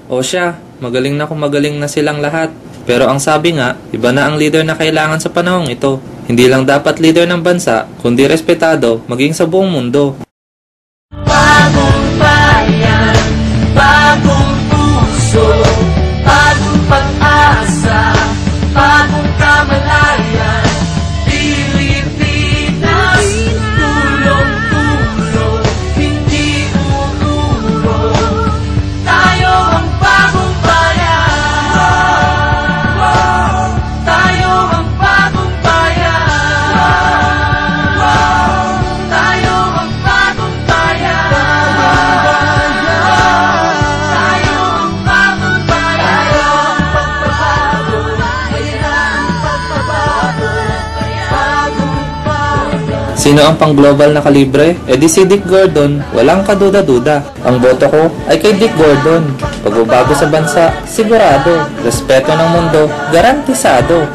O siya, magaling na kung magaling na silang lahat. Pero ang sabi nga, iba na ang leader na kailangan sa panahong ito. Hindi lang dapat leader ng bansa, kundi respetado maging sa buong mundo. Bagong bayan, bagong puso, bagong pag-asa, bagong kamalayan. Pilipinas, tulong-tulong, hindi ururo. Tayo ang bagong bayan. Tayo ang bagong bayan. Tayo ang bagong bayan. Tayo ang bagong bayan. Sino ang pang-global na kalibre? E di si Dick Gordon, walang kaduda-duda. Ang boto ko ay kay Dick Gordon. Pagbabago sa bansa, sigurado. Respeto ng mundo, garantisado.